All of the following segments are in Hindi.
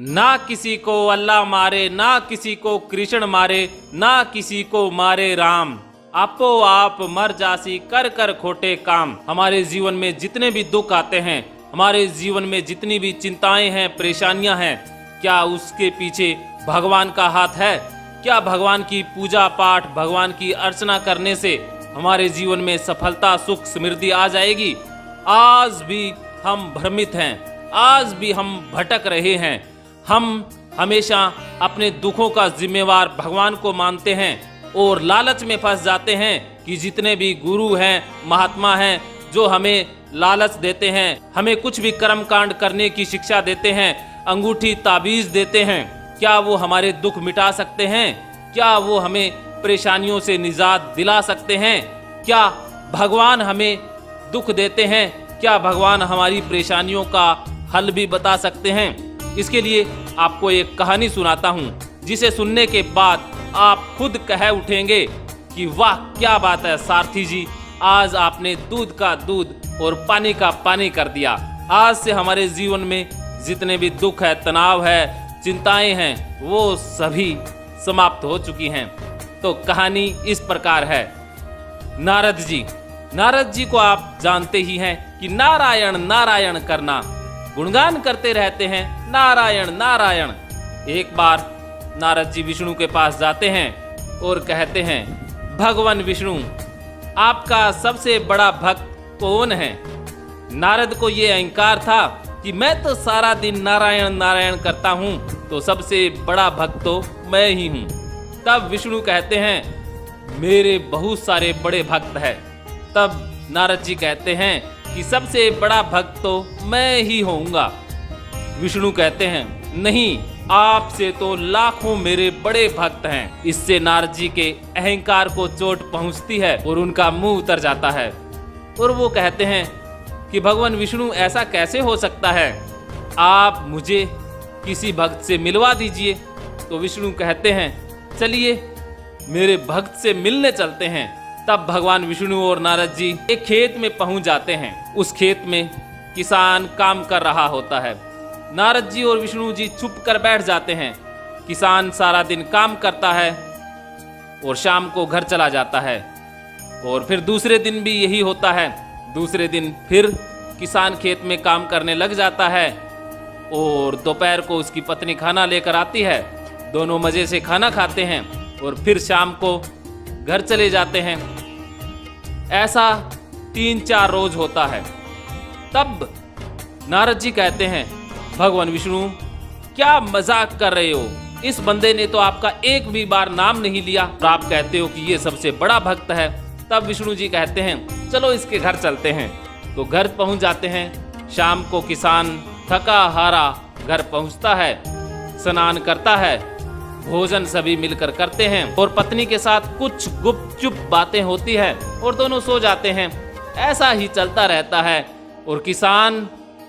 ना किसी को अल्लाह मारे, ना किसी को कृष्ण मारे, ना किसी को मारे राम। आपो आप मर जासी कर कर खोटे काम। हमारे जीवन में जितने भी दुख आते हैं, हमारे जीवन में जितनी भी चिंताएं हैं, परेशानियां हैं, क्या उसके पीछे भगवान का हाथ है? क्या भगवान की पूजा पाठ, भगवान की अर्चना करने से हमारे जीवन में सफलता, सुख, समृद्धि आ जाएगी? आज भी हम भ्रमित हैं, आज भी हम भटक रहे हैं। हम हमेशा अपने दुखों का जिम्मेवार भगवान को मानते हैं और लालच में फंस जाते हैं कि जितने भी गुरु हैं, महात्मा हैं, जो हमें लालच देते हैं, हमें कुछ भी कर्म कांड करने की शिक्षा देते हैं, अंगूठी ताबीज देते हैं, क्या वो हमारे दुख मिटा सकते हैं? क्या वो हमें परेशानियों से निजात दिला सकते हैं? क्या भगवान हमें दुख देते हैं? क्या भगवान हमारी परेशानियों का हल भी बता सकते हैं? इसके लिए आपको एक कहानी सुनाता हूँ, जिसे सुनने के बाद आप खुद कह उठेंगे कि वाह क्या बात है सारथी जी, आज आपने दूध का दूध और पानी का पानी कर दिया। आज से हमारे जीवन में जितने भी दुख है, तनाव है, चिंताएं हैं, वो सभी समाप्त हो चुकी हैं। तो कहानी इस प्रकार है। नारद जी को आप जानते ही हैं कि नारायण नारायण करना, गुणगान करते रहते हैं, नारायण नारायण। एक बार नारद जी विष्णु के पास जाते हैं और कहते हैं, भगवान विष्णु, आपका सबसे बड़ा भक्त कौन है? नारद को ये अहंकार था कि मैं तो सारा दिन नारायण नारायण करता हूँ, तो सबसे बड़ा भक्त तो मैं ही हूँ। तब विष्णु कहते हैं, मेरे बहुत सारे बड़े भक्त हैं। तब नारद जी कहते हैं कि सबसे बड़ा भक्त तो मैं ही होऊंगा। विष्णु कहते हैं, नहीं, आपसे तो लाखों मेरे बड़े भक्त हैं। इससे नारद जी के अहंकार को चोट पहुंचती है और उनका मुंह उतर जाता है और वो कहते हैं कि भगवान विष्णु, ऐसा कैसे हो सकता है? आप मुझे किसी भक्त से मिलवा दीजिए। तो विष्णु कहते हैं, चलिए मेरे भक्त से मिलने चलते हैं। तब भगवान विष्णु और नारद जी एक खेत में पहुंच जाते हैं। उस खेत में किसान काम कर रहा होता है। नारद जी और विष्णु जी छुप कर बैठ जाते हैं। किसान सारा दिन काम करता है और शाम को घर चला जाता है। और फिर दूसरे दिन भी यही होता है। दूसरे दिन फिर किसान खेत में काम करने लग जाता है और दोपहर को उसकी पत्नी खाना लेकर आती है। दोनों मजे से खाना खाते हैं और फिर शाम को घर चले जाते हैं। ऐसा 3-4 रोज होता है। तब नारद जी कहते हैं, भगवान विष्णु, क्या मजाक कर रहे हो? इस बंदे ने तो आपका एक भी बार नाम नहीं लिया और आप कहते हो कि ये सबसे बड़ा भक्त है। तब विष्णु जी कहते हैं, चलो इसके घर चलते हैं। तो घर पहुंच जाते हैं। शाम को किसान थका हारा घर पहुंचता है, स्नान करता है, भोजन सभी मिलकर करते हैं और पत्नी के साथ कुछ गुपचुप बातें होती है और दोनों सो जाते हैं। ऐसा ही चलता रहता है। और किसान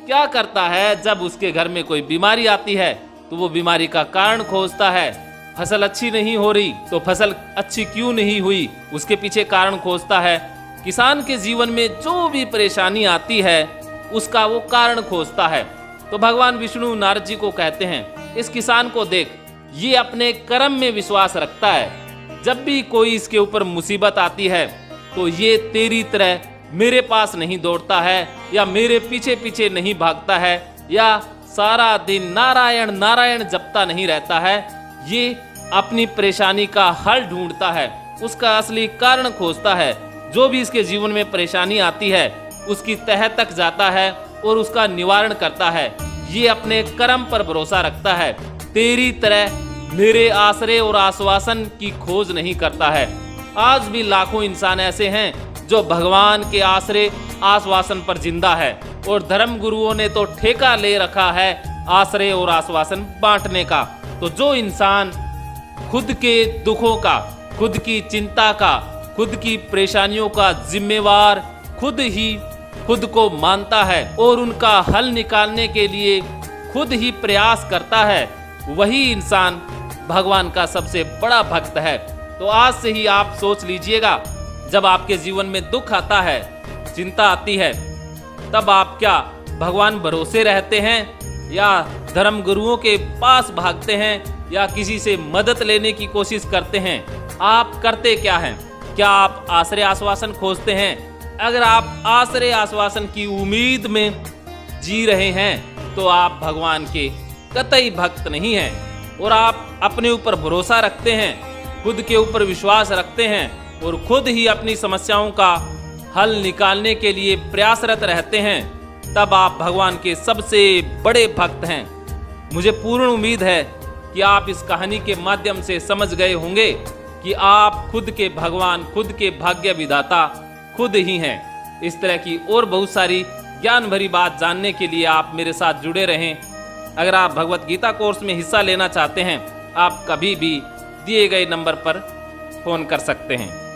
क्या करता है, जब उसके घर में कोई बीमारी आती है तो वो बीमारी का कारण खोजता है। फसल अच्छी नहीं हो रही तो फसल अच्छी क्यों नहीं हुई, उसके पीछे कारण खोजता है। किसान के जीवन में जो भी परेशानी आती है उसका वो कारण खोजता है। तो भगवान विष्णु नारद जी को कहते हैं, इस किसान को देख, ये अपने कर्म में विश्वास रखता है। जब भी कोई इसके ऊपर मुसीबत आती है तो ये तेरी तरह मेरे पास नहीं दौड़ता है या मेरे पीछे पीछे नहीं भागता है या सारा दिन नारायण नारायण जपता नहीं रहता है। ये अपनी परेशानी का हल ढूंढता है, उसका असली कारण खोजता है। जो भी इसके जीवन में परेशानी आती है उसकी तह तक जाता है और उसका निवारण करता है। ये अपने कर्म पर भरोसा रखता है, तेरी तरह मेरे आश्रय और आश्वासन की खोज नहीं करता है। आज भी लाखों इंसान ऐसे हैं जो भगवान के आश्रय आश्वासन पर जिंदा है और धर्म गुरुओं ने तो ठेका ले रखा है आश्रय और आश्वासन बांटने का। तो जो इंसान खुद के दुखों का, खुद की चिंता का, खुद की परेशानियों का जिम्मेवार खुद को मानता है और उनका हल निकालने के लिए खुद ही प्रयास करता है, वही इंसान भगवान का सबसे बड़ा भक्त है। तो आज से ही आप सोच लीजिएगा, जब आपके जीवन में दुख आता है, चिंता आती है, तब आप क्या भगवान भरोसे रहते हैं या धर्म गुरुओं के पास भागते हैं या किसी से मदद लेने की कोशिश करते हैं। आप करते क्या हैं? क्या आप आश्रय आश्वासन खोजते हैं? अगर आप आश्रय आश्वासन की उम्मीद में जी रहे हैं तो आप भगवान के कतई भक्त नहीं हैं और आप अपने ऊपर भरोसा रखते हैं, खुद के ऊपर विश्वास रखते हैं और खुद ही अपनी समस्याओं का हल निकालने के लिए प्रयासरत रहते हैं, तब आप भगवान के सबसे बड़े भक्त हैं। मुझे पूर्ण उम्मीद है कि आप इस कहानी के माध्यम से समझ गए होंगे कि आप खुद के भगवान, खुद के भाग्य विधाता खुद ही हैं। इस तरह की और बहुत सारी ज्ञान भरी बात जानने के लिए आप मेरे साथ जुड़े रहें। अगर आप भगवत गीता कोर्स में हिस्सा लेना चाहते हैं, आप कभी भी दिए गए नंबर पर फोन कर सकते हैं।